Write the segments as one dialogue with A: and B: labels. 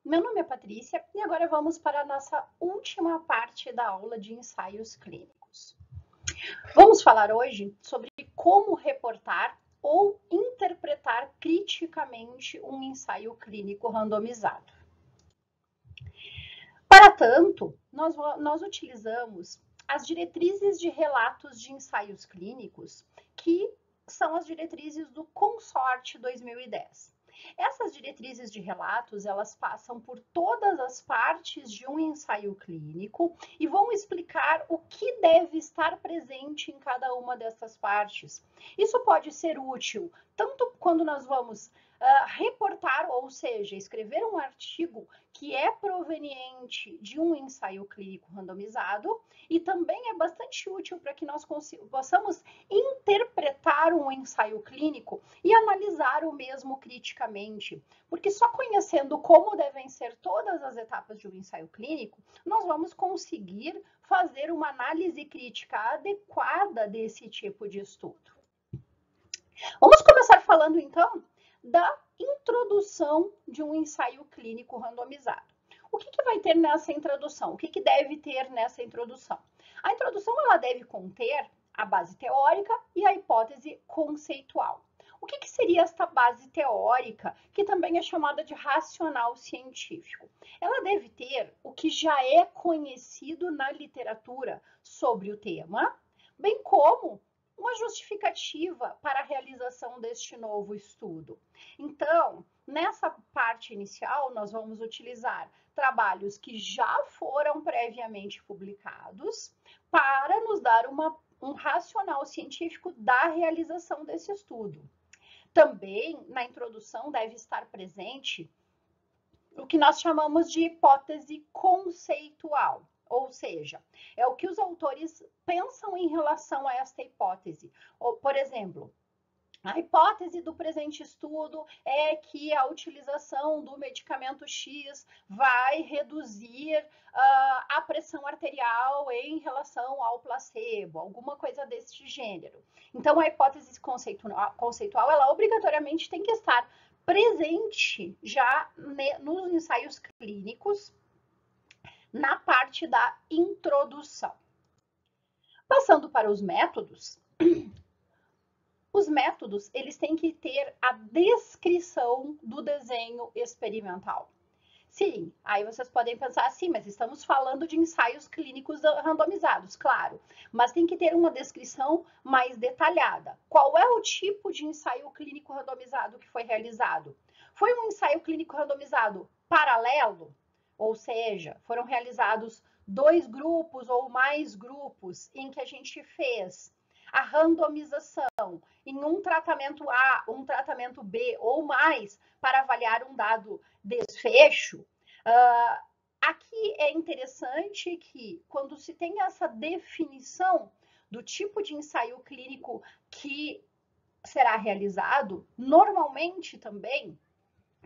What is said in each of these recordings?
A: Meu nome é Patrícia e agora vamos para a nossa última parte da aula de ensaios clínicos. Vamos falar hoje sobre como reportar ou interpretar criticamente um ensaio clínico randomizado. Para tanto, nós utilizamos as diretrizes de relatos de ensaios clínicos, que são as diretrizes do Consort 2010. Essas diretrizes de relatos, elas passam por todas as partes de um ensaio clínico e vão explicar o que deve estar presente em cada uma dessas partes. Isso pode ser útil tanto quando nós vamos reportar, ou seja, escrever um artigo que é proveniente de um ensaio clínico randomizado, e também é bastante útil para que nós possamos interpretar um ensaio clínico e analisar o mesmo criticamente, porque só conhecendo como devem ser todas as etapas de um ensaio clínico, nós vamos conseguir fazer uma análise crítica adequada desse tipo de estudo. Vamos começar falando então da introdução de um ensaio clínico randomizado. O que vai ter nessa introdução? O que deve ter nessa introdução? A introdução ela deve conter a base teórica e a hipótese conceitual. O que seria esta base teórica, que também é chamada de racional científico? Ela deve ter o que já é conhecido na literatura sobre o tema, bem como uma justificativa para a realização deste novo estudo. Então, nessa parte inicial, nós vamos utilizar trabalhos que já foram previamente publicados para nos dar um racional científico da realização desse estudo. Também, na introdução, deve estar presente o que nós chamamos de hipótese conceitual. Ou seja, é o que os autores pensam em relação a esta hipótese. Ou, por exemplo, a hipótese do presente estudo é que a utilização do medicamento X vai reduzir a pressão arterial em relação ao placebo, alguma coisa desse gênero. Então, a hipótese conceitual, ela obrigatoriamente tem que estar presente já nos ensaios clínicos, na parte da introdução. Passando para os métodos, eles têm que ter a descrição do desenho experimental. Sim, aí vocês podem pensar assim, mas estamos falando de ensaios clínicos randomizados, claro, mas tem que ter uma descrição mais detalhada. Qual é o tipo de ensaio clínico randomizado que foi realizado? Foi um ensaio clínico randomizado paralelo? Ou seja, foram realizados 2 grupos ou mais grupos em que a gente fez a randomização em um tratamento A, um tratamento B ou mais para avaliar um dado desfecho. Aqui é interessante que, quando se tem essa definição do tipo de ensaio clínico que será realizado, normalmente também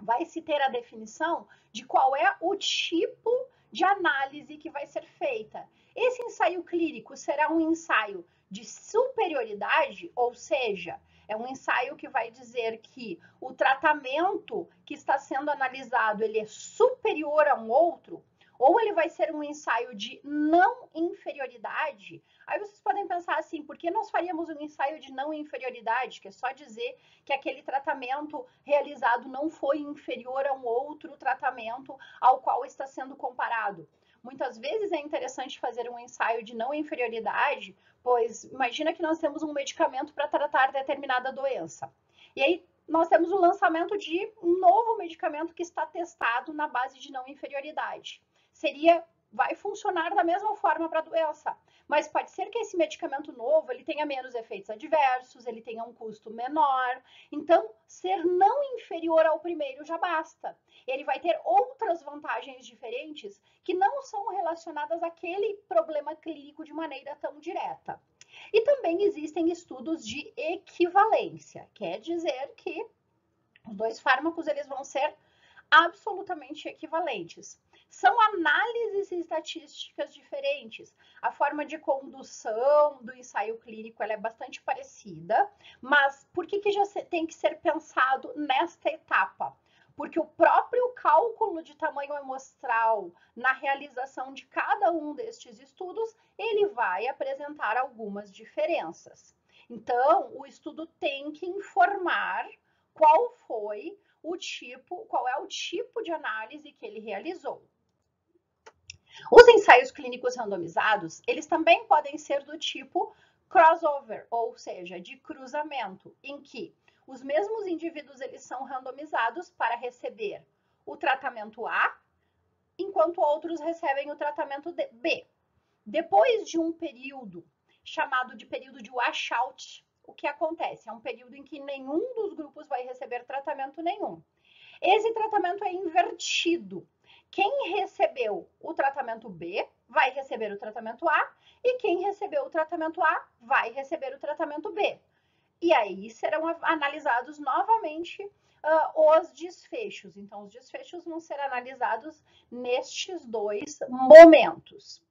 A: vai se ter a definição de qual é o tipo de análise que vai ser feita. Esse ensaio clínico será um ensaio de superioridade, ou seja, é um ensaio que vai dizer que o tratamento que está sendo analisado ele é superior a um outro, ou ele vai ser um ensaio de não inferioridade. Aí vocês podem pensar assim, por que nós faríamos um ensaio de não inferioridade, que é só dizer que aquele tratamento realizado não foi inferior a um outro tratamento ao qual está sendo comparado? Muitas vezes é interessante fazer um ensaio de não inferioridade, pois imagina que nós temos um medicamento para tratar determinada doença. E aí nós temos o lançamento de um novo medicamento que está testado na base de não inferioridade. Vai funcionar da mesma forma para a doença, mas pode ser que esse medicamento novo ele tenha menos efeitos adversos, ele tenha um custo menor. Então, ser não inferior ao primeiro já basta. Ele vai ter outras vantagens diferentes que não são relacionadas àquele problema clínico de maneira tão direta. E também existem estudos de equivalência, quer dizer que os 2 fármacos eles vão ser absolutamente equivalentes. São análises estatísticas diferentes. A forma de condução do ensaio clínico ela é bastante parecida, mas por que já tem que ser pensado nesta etapa? porque o próprio cálculo de tamanho amostral na realização de cada um destes estudos, ele vai apresentar algumas diferenças. Então, o estudo tem que informar qual é o tipo de análise que ele realizou. Os ensaios clínicos randomizados, eles também podem ser do tipo crossover, ou seja, de cruzamento, em que os mesmos indivíduos eles são randomizados para receber o tratamento A, enquanto outros recebem o tratamento B. Depois de um período chamado de período de washout, o que acontece? É um período em que nenhum dos grupos vai receber tratamento nenhum. Esse tratamento é invertido. Quem recebeu o tratamento B vai receber o tratamento A e quem recebeu o tratamento A vai receber o tratamento B. E aí serão analisados novamente os desfechos. Então, os desfechos vão ser analisados nestes dois momentos.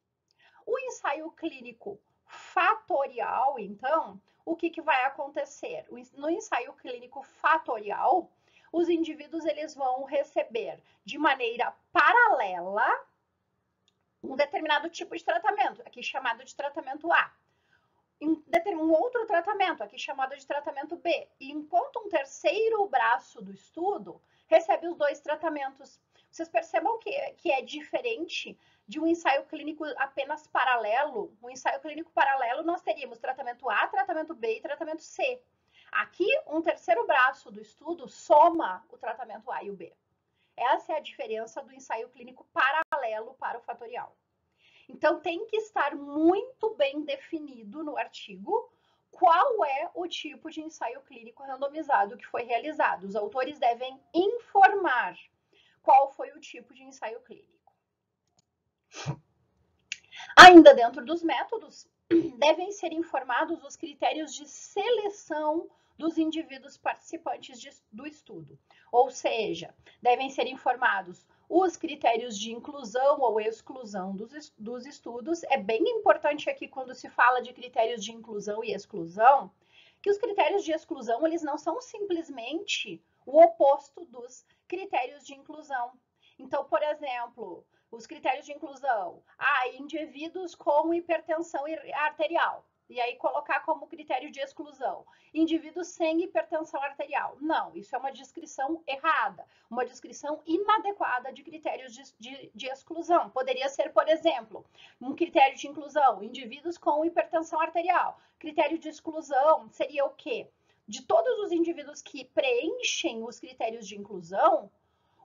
A: O ensaio clínico fatorial, então, o que vai acontecer? No ensaio clínico fatorial, os indivíduos eles vão receber de maneira paralela um determinado tipo de tratamento, aqui chamado de tratamento A. Um outro tratamento, aqui chamado de tratamento B. E enquanto um terceiro braço do estudo recebe os dois tratamentos. Vocês percebam que é diferente de um ensaio clínico apenas paralelo. Um ensaio clínico paralelo, nós teríamos tratamento A, tratamento B e tratamento C. Aqui, um terceiro braço do estudo soma o tratamento A e o B. Essa é a diferença do ensaio clínico paralelo para o fatorial. Então, tem que estar muito bem definido no artigo qual é o tipo de ensaio clínico randomizado que foi realizado. Os autores devem informar qual foi o tipo de ensaio clínico. Ainda dentro dos métodos, devem ser informados os critérios de seleção dos indivíduos participantes do estudo. Ou seja, devem ser informados os critérios de inclusão ou exclusão dos estudos. É bem importante aqui, quando se fala de critérios de inclusão e exclusão, que os critérios de exclusão, eles não são simplesmente o oposto dos critérios de inclusão. Então, por exemplo, os critérios de inclusão, indivíduos com hipertensão arterial. E aí colocar como critério de exclusão, indivíduos sem hipertensão arterial. Não, isso é uma descrição errada, uma descrição inadequada de critérios de exclusão. Poderia ser, por exemplo, um critério de inclusão, indivíduos com hipertensão arterial. Critério de exclusão seria o quê? De todos os indivíduos que preenchem os critérios de inclusão,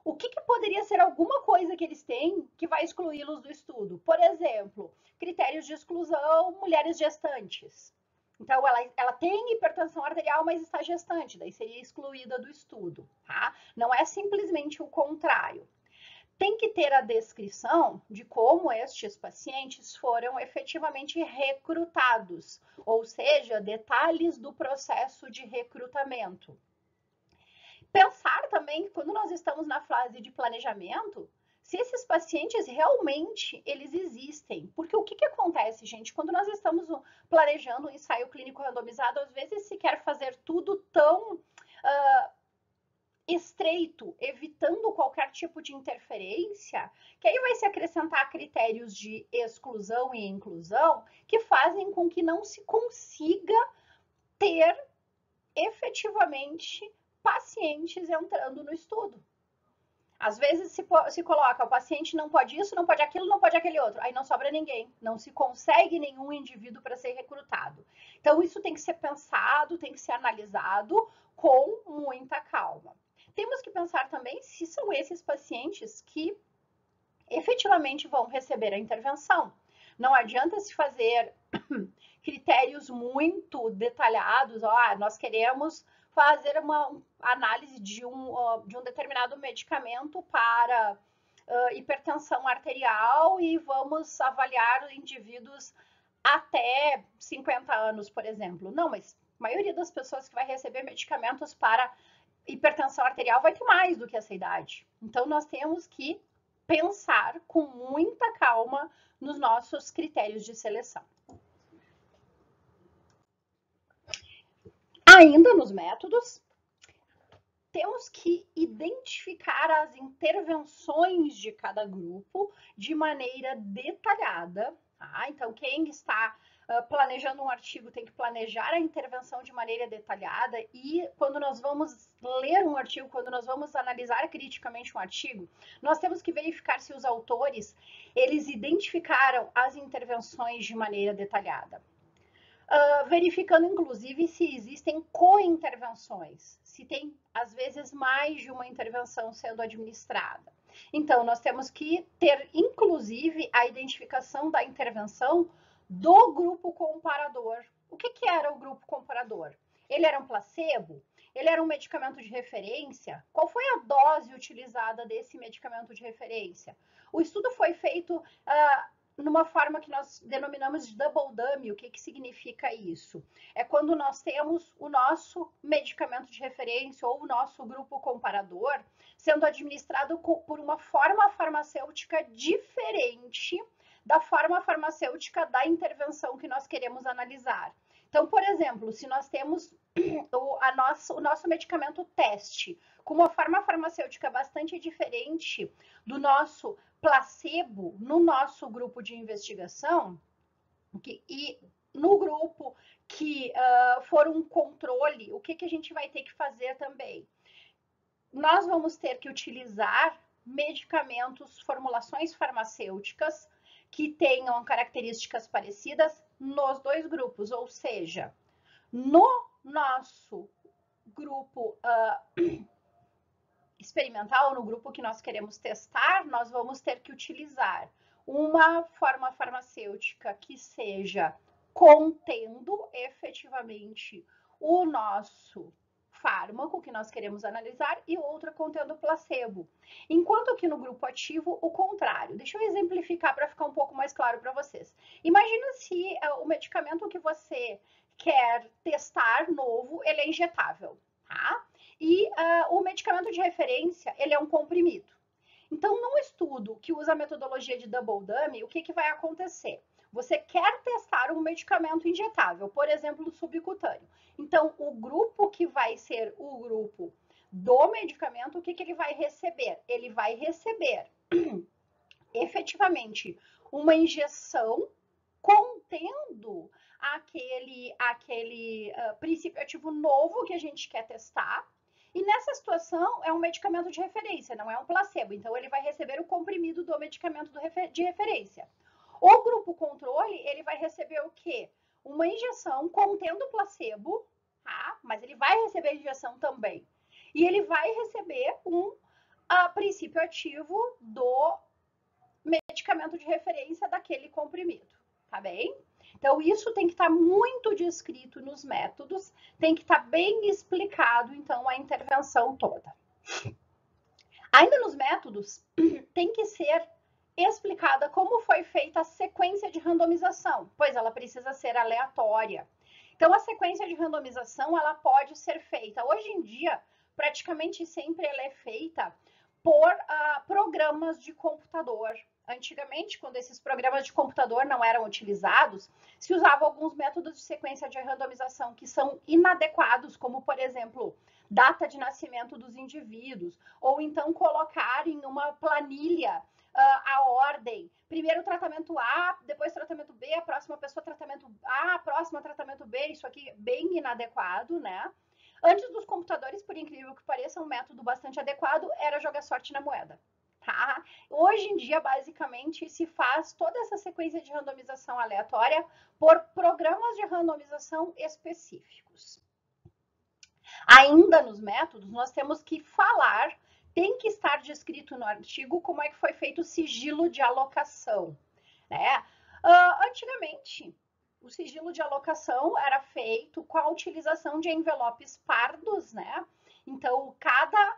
A: o que poderia ser alguma coisa que eles têm que vai excluí-los do estudo? Por exemplo, critérios de exclusão, mulheres gestantes. Então, ela tem hipertensão arterial, mas está gestante, daí seria excluída do estudo, tá? Não é simplesmente o contrário. Tem que ter a descrição de como estes pacientes foram efetivamente recrutados, ou seja, detalhes do processo de recrutamento. Pensar também que quando nós estamos na fase de planejamento, se esses pacientes realmente eles existem. Porque o que acontece, gente? Quando nós estamos planejando um ensaio clínico randomizado, às vezes se quer fazer tudo tão estreito, evitando qualquer tipo de interferência, que aí vai se acrescentar critérios de exclusão e inclusão que fazem com que não se consiga ter efetivamente pacientes entrando no estudo. Às vezes se coloca, o paciente não pode isso, não pode aquilo, não pode aquele outro. Aí não sobra ninguém, não se consegue nenhum indivíduo para ser recrutado. Então, isso tem que ser pensado, tem que ser analisado com muita calma. Temos que pensar também se são esses pacientes que efetivamente vão receber a intervenção. Não adianta se fazer critérios muito detalhados, nós queremos fazer uma análise de um determinado medicamento para hipertensão arterial e vamos avaliar indivíduos até 50 anos, por exemplo. Não, mas a maioria das pessoas que vai receber medicamentos para hipertensão arterial vai ter mais do que essa idade. Então, nós temos que pensar com muita calma nos nossos critérios de seleção. Ainda nos métodos, temos que identificar as intervenções de cada grupo de maneira detalhada. Tá? Então, quem está planejando um artigo tem que planejar a intervenção de maneira detalhada, e quando nós vamos ler um artigo, quando nós vamos analisar criticamente um artigo, nós temos que verificar se os autores eles identificaram as intervenções de maneira detalhada. Verificando, inclusive, se existem co-intervenções, se tem, às vezes, mais de uma intervenção sendo administrada. Então, nós temos que ter, inclusive, a identificação da intervenção do grupo comparador. O que era o grupo comparador? Ele era um placebo? Ele era um medicamento de referência? Qual foi a dose utilizada desse medicamento de referência? O estudo foi feito numa forma que nós denominamos de double dummy. O que significa isso? É quando nós temos o nosso medicamento de referência ou o nosso grupo comparador sendo administrado por uma forma farmacêutica diferente da forma farmacêutica da intervenção que nós queremos analisar. Então, por exemplo, se nós temos o nosso medicamento teste com uma forma farmacêutica bastante diferente do nosso placebo no nosso grupo de investigação, e no grupo que for um controle, o que a gente vai ter que fazer também? Nós vamos ter que utilizar medicamentos, formulações farmacêuticas que tenham características parecidas nos dois grupos, ou seja, no nosso grupo experimental, no grupo que nós queremos testar, nós vamos ter que utilizar uma forma farmacêutica que seja contendo efetivamente o nosso fármaco que nós queremos analisar e outra contendo placebo. Enquanto que no grupo ativo, o contrário. Deixa eu exemplificar para ficar um pouco mais claro para vocês. Imagina se o medicamento que você quer testar novo, ele é injetável, tá? E o medicamento de referência, ele é um comprimido. Então, num estudo que usa a metodologia de double dummy, o que vai acontecer? Você quer testar um medicamento injetável, por exemplo, subcutâneo. Então, o grupo que vai ser o grupo do medicamento, o que ele vai receber? Ele vai receber, efetivamente, uma injeção contendo aquele princípio ativo novo que a gente quer testar. E nessa situação, é um medicamento de referência, não é um placebo. Então, ele vai receber o comprimido do medicamento de referência. O grupo controle, ele vai receber o quê? Uma injeção contendo placebo, tá? Mas ele vai receber a injeção também. E ele vai receber um princípio ativo do medicamento de referência daquele comprimido, tá bem? Então, isso tem que estar muito descrito nos métodos, tem que estar bem explicado, então, a intervenção toda. Ainda nos métodos, tem que ser explicada como foi feita a sequência de randomização, pois ela precisa ser aleatória. Então, a sequência de randomização, ela pode ser feita. Hoje em dia, praticamente sempre ela é feita por programas de computador. Antigamente, quando esses programas de computador não eram utilizados, se usavam alguns métodos de sequência de randomização que são inadequados, como, por exemplo, data de nascimento dos indivíduos, ou então colocar em uma planilha a ordem, primeiro tratamento A, depois tratamento B, a próxima pessoa tratamento A, a próxima tratamento B, isso aqui bem inadequado, né? Antes dos computadores, por incrível que pareça, um método bastante adequado era jogar sorte na moeda. Tá? Hoje em dia, basicamente, se faz toda essa sequência de randomização aleatória por programas de randomização específicos. Ainda nos métodos, nós temos que falar, tem que estar descrito no artigo como é que foi feito o sigilo de alocação, né? Antigamente, o sigilo de alocação era feito com a utilização de envelopes pardos, né? Então,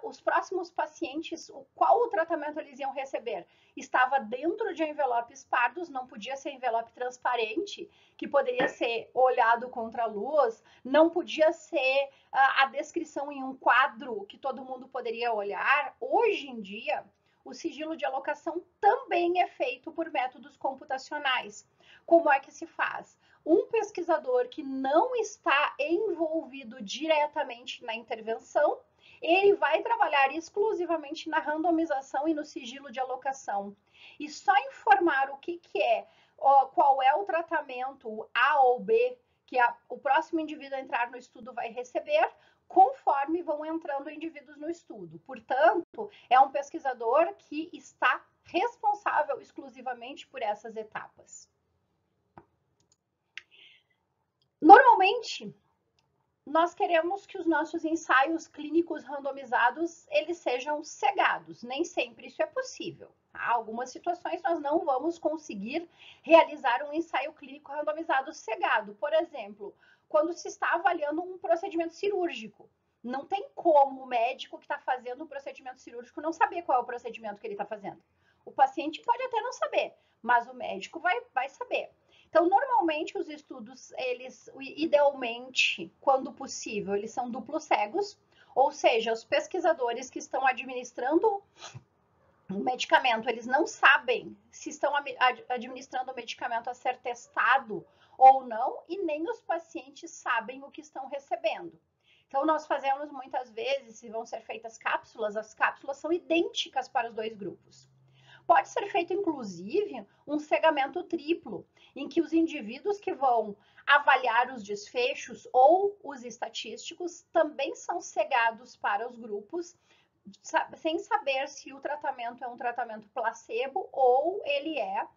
A: os próximos pacientes, qual o tratamento eles iam receber? Estava dentro de envelopes pardos, não podia ser envelope transparente, que poderia ser olhado contra a luz, não podia ser a descrição em um quadro que todo mundo poderia olhar. Hoje em dia, o sigilo de alocação também é feito por métodos computacionais. Como é que se faz? Um pesquisador que não está envolvido diretamente na intervenção, ele vai trabalhar exclusivamente na randomização e no sigilo de alocação. E só informar o que é, qual é o tratamento A ou B que o próximo indivíduo a entrar no estudo vai receber, conforme vão entrando indivíduos no estudo. Portanto, é um pesquisador que está responsável exclusivamente por essas etapas. Normalmente, nós queremos que os nossos ensaios clínicos randomizados eles sejam cegados. Nem sempre isso é possível. Há algumas situações nós não vamos conseguir realizar um ensaio clínico randomizado cegado. Por exemplo, quando se está avaliando um procedimento cirúrgico. Não tem como o médico que está fazendo o procedimento cirúrgico não saber qual é o procedimento que ele está fazendo. O paciente pode até não saber, mas o médico vai saber. Então, normalmente, os estudos, eles, idealmente, quando possível, eles são duplos cegos, ou seja, os pesquisadores que estão administrando o medicamento, eles não sabem se estão administrando o medicamento a ser testado ou não, e nem os pacientes sabem o que estão recebendo. Então, nós fazemos muitas vezes, se vão ser feitas cápsulas, as cápsulas são idênticas para os dois grupos. Pode ser feito, inclusive, um cegamento triplo, em que os indivíduos que vão avaliar os desfechos ou os estatísticos também são cegados para os grupos, sem saber se o tratamento é um tratamento placebo ou ele é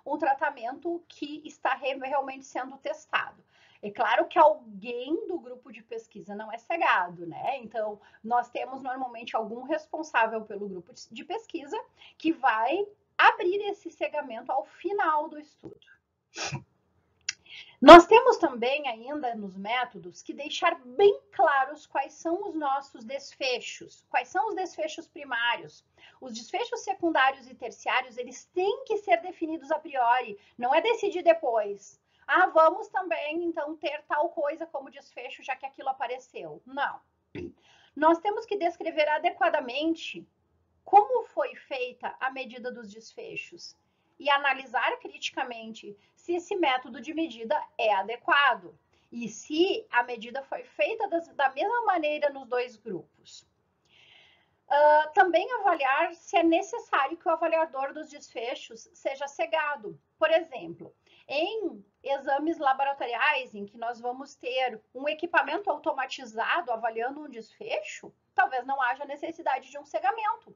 A: um tratamento que está realmente sendo testado. É claro que alguém do grupo de pesquisa não é cegado, né? Então, nós temos normalmente algum responsável pelo grupo de pesquisa que vai abrir esse cegamento ao final do estudo. Nós temos também ainda nos métodos que deixar bem claros quais são os nossos desfechos, quais são os desfechos primários. Os desfechos secundários e terciários, eles têm que ser definidos a priori, não é decidir depois. Ah, vamos também, então, ter tal coisa como desfecho, já que aquilo apareceu. Não. Nós temos que descrever adequadamente como foi feita a medida dos desfechos e analisar criticamente se esse método de medida é adequado e se a medida foi feita da mesma maneira nos dois grupos. Também avaliar se é necessário que o avaliador dos desfechos seja cegado. Por exemplo, em exames laboratoriais em que nós vamos ter um equipamento automatizado avaliando um desfecho, talvez não haja necessidade de um cegamento.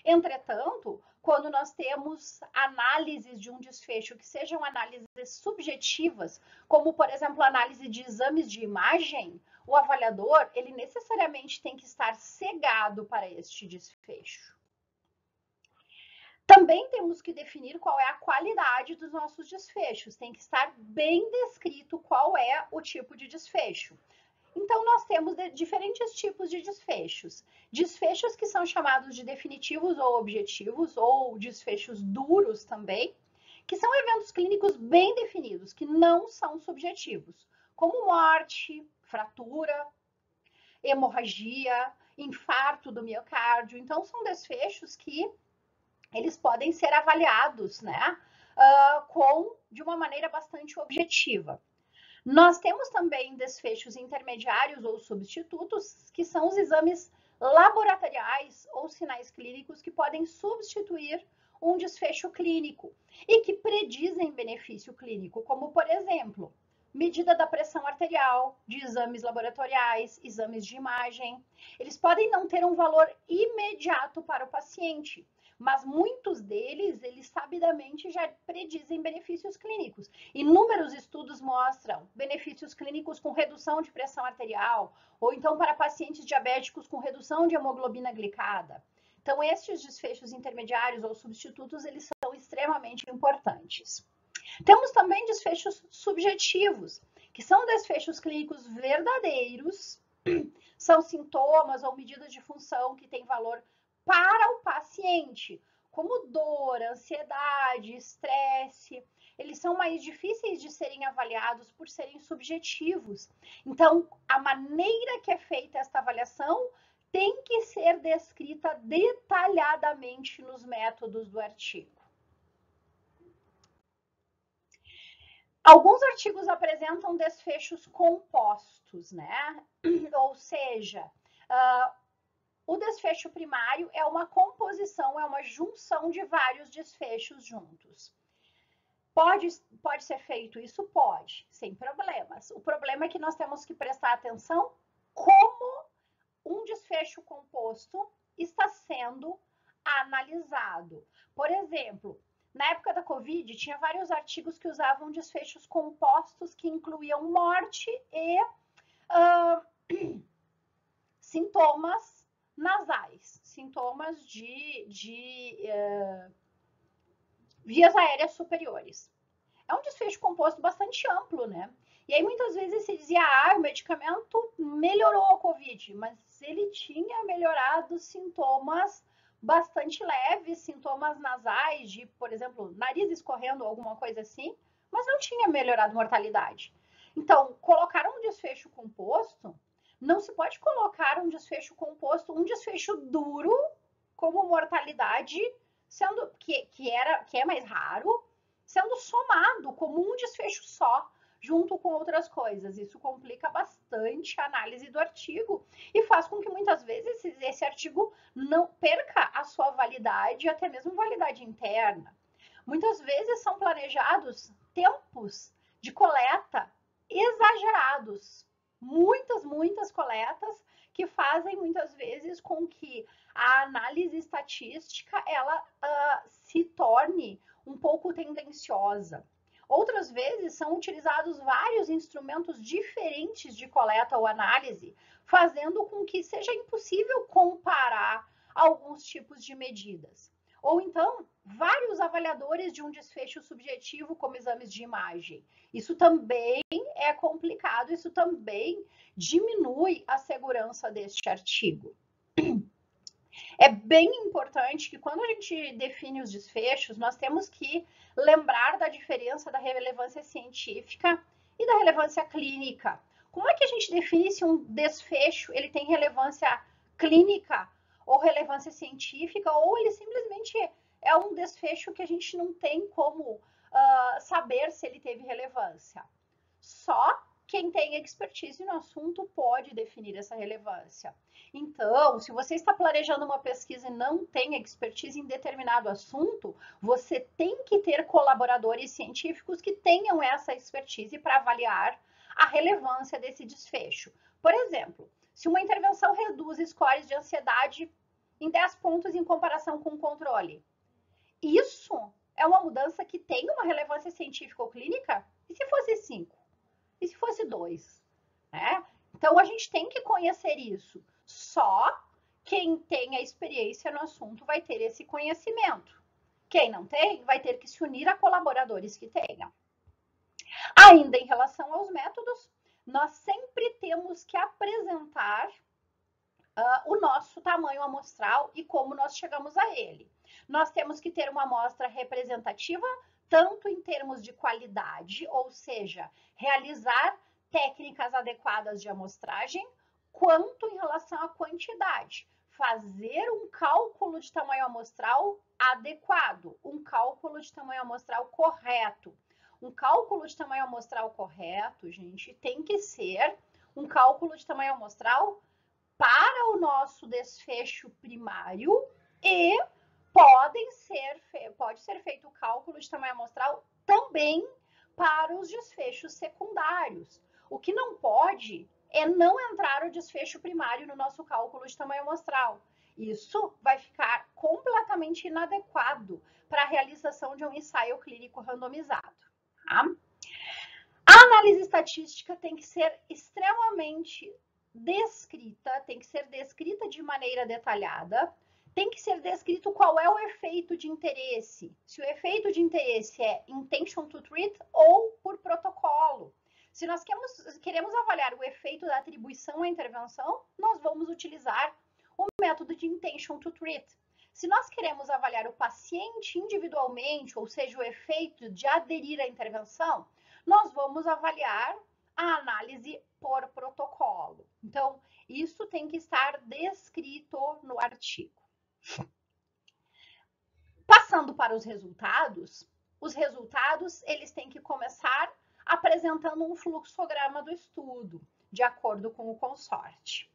A: Entretanto, quando nós temos análises de um desfecho que sejam análises subjetivas, como, por exemplo, análise de exames de imagem, o avaliador, ele necessariamente tem que estar cegado para este desfecho. Também temos que definir qual é a qualidade dos nossos desfechos, tem que estar bem descrito qual é o tipo de desfecho. Então, nós temos diferentes tipos de desfechos. Desfechos que são chamados de definitivos ou objetivos, ou desfechos duros também, que são eventos clínicos bem definidos, que não são subjetivos, como morte, fratura, hemorragia, infarto do miocárdio. Então, são desfechos que eles podem ser avaliados, né, de uma maneira bastante objetiva. Nós temos também desfechos intermediários ou substitutos, que são os exames laboratoriais ou sinais clínicos que podem substituir um desfecho clínico e que predizem benefício clínico, como, por exemplo, medida da pressão arterial, de exames laboratoriais, exames de imagem. Eles podem não ter um valor imediato para o paciente, mas muitos deles, eles sabidamente já predizem benefícios clínicos. Inúmeros estudos mostram benefícios clínicos com redução de pressão arterial, ou então para pacientes diabéticos com redução de hemoglobina glicada. Então, estes desfechos intermediários ou substitutos, eles são extremamente importantes. Temos também desfechos subjetivos, que são desfechos clínicos verdadeiros, são sintomas ou medidas de função que têm valor para o paciente, como dor, ansiedade, estresse. Eles são mais difíceis de serem avaliados por serem subjetivos. Então, a maneira que é feita esta avaliação tem que ser descrita detalhadamente nos métodos do artigo. Alguns artigos apresentam desfechos compostos, né? Ou seja, o desfecho primário é uma composição, é uma junção de vários desfechos juntos. Pode ser feito isso? Pode, sem problemas. O problema é que nós temos que prestar atenção como um desfecho composto está sendo analisado. Por exemplo, na época da Covid, tinha vários artigos que usavam desfechos compostos que incluíam morte e sintomas nasais, sintomas de vias aéreas superiores. É um desfecho composto bastante amplo, né? E aí muitas vezes se dizia, o medicamento melhorou a Covid, mas ele tinha melhorado sintomas bastante leves, sintomas nasais, de, por exemplo, nariz escorrendo, alguma coisa assim, mas não tinha melhorado mortalidade. Então, colocar um desfecho composto, não se pode colocar um desfecho composto, um desfecho duro, como mortalidade, sendo que é mais raro, sendo somado como um desfecho só, junto com outras coisas. Isso complica bastante a análise do artigo e faz com que muitas vezes esse artigo não perca a sua validade, até mesmo validade interna. Muitas vezes são planejados tempos de coleta exagerados. Muitas coletas que fazem muitas vezes com que a análise estatística ela se torne um pouco tendenciosa. Outras vezes são utilizados vários instrumentos diferentes de coleta ou análise, fazendo com que seja impossível comparar alguns tipos de medidas. Ou então, vários avaliadores de um desfecho subjetivo, como exames de imagem. Isso também é complicado, isso também diminui a segurança deste artigo. É bem importante que quando a gente define os desfechos, nós temos que lembrar da diferença da relevância científica e da relevância clínica. Como é que a gente define se um desfecho ele tem relevância clínica ou relevância científica, ou ele simplesmente é um desfecho que a gente não tem como saber se ele teve relevância? Só quem tem expertise no assunto pode definir essa relevância. Então, se você está planejando uma pesquisa e não tem expertise em determinado assunto, você tem que ter colaboradores científicos que tenham essa expertise para avaliar a relevância desse desfecho. Por exemplo, se uma intervenção reduz scores de ansiedade em 10 pontos em comparação com o controle, isso é uma mudança que tem uma relevância científica ou clínica? E se fosse 5? E se fosse 2? Né? Então, a gente tem que conhecer isso. Só quem tem a experiência no assunto vai ter esse conhecimento. Quem não tem, vai ter que se unir a colaboradores que tenham. Ainda em relação aos métodos, nós sempre temos que apresentar o nosso tamanho amostral e como nós chegamos a ele. Nós temos que ter uma amostra representativa, tanto em termos de qualidade, ou seja, realizar técnicas adequadas de amostragem, quanto em relação à quantidade. Fazer um cálculo de tamanho amostral adequado, um cálculo de tamanho amostral correto. Um cálculo de tamanho amostral correto, gente, tem que ser um cálculo de tamanho amostral para o nosso desfecho primário e pode ser feito o cálculo de tamanho amostral também para os desfechos secundários. O que não pode é não entrar o desfecho primário no nosso cálculo de tamanho amostral. Isso vai ficar completamente inadequado para a realização de um ensaio clínico randomizado. Tá? A análise estatística tem que ser extremamente descrita, tem que ser descrita de maneira detalhada, tem que ser descrito qual é o efeito de interesse. Se o efeito de interesse é intention to treat ou por protocolo. Se nós queremos avaliar o efeito da atribuição à intervenção, nós vamos utilizar o método de intention to treat. Se nós queremos avaliar o paciente individualmente, ou seja, o efeito de aderir à intervenção, nós vamos avaliar a análise por protocolo. Então, isso tem que estar descrito no artigo. Passando para os resultados eles têm que começar apresentando um fluxograma do estudo, de acordo com o consorte.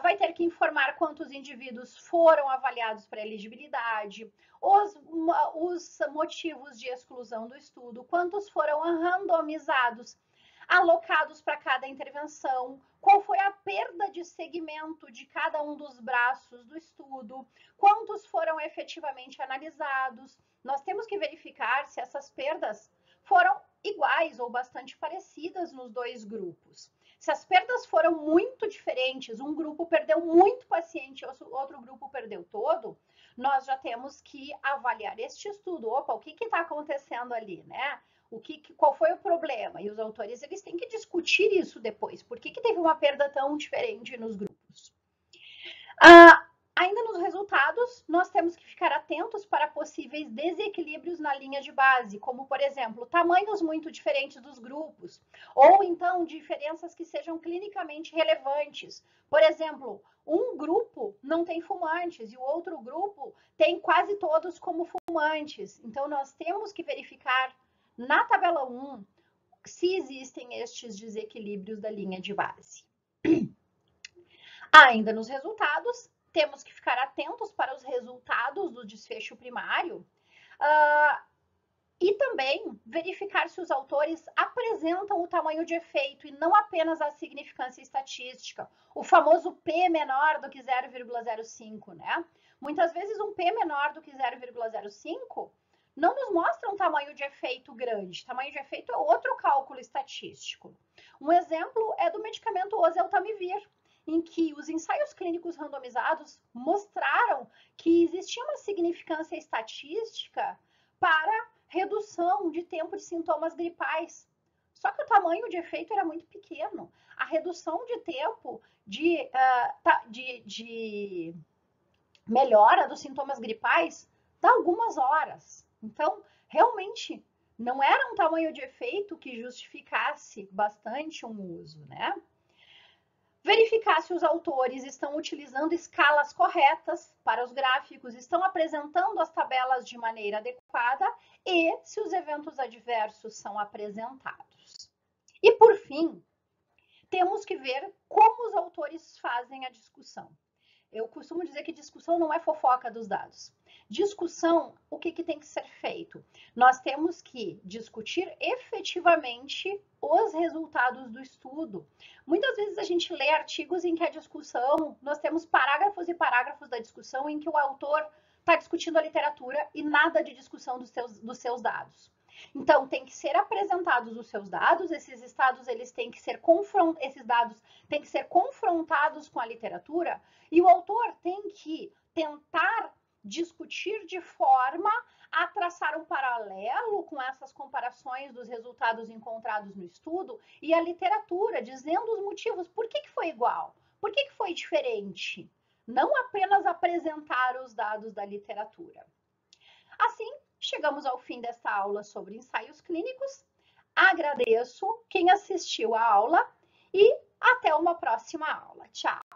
A: vai ter que informar quantos indivíduos foram avaliados para elegibilidade, os motivos de exclusão do estudo, quantos foram randomizados, alocados para cada intervenção, qual foi a perda de segmento de cada um dos braços do estudo, quantos foram efetivamente analisados. Nós temos que verificar se essas perdas foram iguais ou bastante parecidas nos dois grupos. Se as perdas foram muito diferentes, um grupo perdeu muito paciente, outro grupo perdeu todo, nós já temos que avaliar este estudo. Opa, o que está acontecendo ali, né? Qual foi o problema? E os autores eles têm que discutir isso depois. Por que teve uma perda tão diferente nos grupos? Ainda nos resultados, nós temos que ficar atentos para possíveis desequilíbrios na linha de base, como, por exemplo, tamanhos muito diferentes dos grupos, ou então diferenças que sejam clinicamente relevantes. Por exemplo, um grupo não tem fumantes e o outro grupo tem quase todos como fumantes. Então, nós temos que verificar na tabela 1 se existem estes desequilíbrios da linha de base. Ainda nos resultados, temos que ficar atentos para os resultados do desfecho primário e também verificar se os autores apresentam o tamanho de efeito e não apenas a significância estatística, o famoso P menor do que 0,05, né? Muitas vezes um P menor do que 0,05 não nos mostra um tamanho de efeito grande. Tamanho de efeito é outro cálculo estatístico. Um exemplo é do medicamento oseltamivir, em que os ensaios clínicos randomizados mostraram que existia uma significância estatística para redução de tempo de sintomas gripais. Só que o tamanho de efeito era muito pequeno. A redução de tempo de melhora dos sintomas gripais dá algumas horas. Então, realmente, não era um tamanho de efeito que justificasse bastante um uso, né? Verificar se os autores estão utilizando escalas corretas para os gráficos, estão apresentando as tabelas de maneira adequada e se os eventos adversos são apresentados. E, por fim, temos que ver como os autores fazem a discussão. Eu costumo dizer que discussão não é fofoca dos dados. Discussão, o que tem que ser feito? Nós temos que discutir efetivamente os resultados do estudo. Muitas vezes a gente lê artigos em que a discussão, nós temos parágrafos e parágrafos da discussão em que o autor está discutindo a literatura e nada de discussão dos seus dados. Então, tem que ser apresentados os seus dados, esses dados têm que ser confrontados com a literatura e o autor tem que tentar discutir de forma a traçar um paralelo com essas comparações dos resultados encontrados no estudo e a literatura, dizendo os motivos, por que foi igual, por que foi diferente, não apenas apresentar os dados da literatura. Assim, chegamos ao fim desta aula sobre ensaios clínicos. Agradeço quem assistiu a aula e até uma próxima aula. Tchau!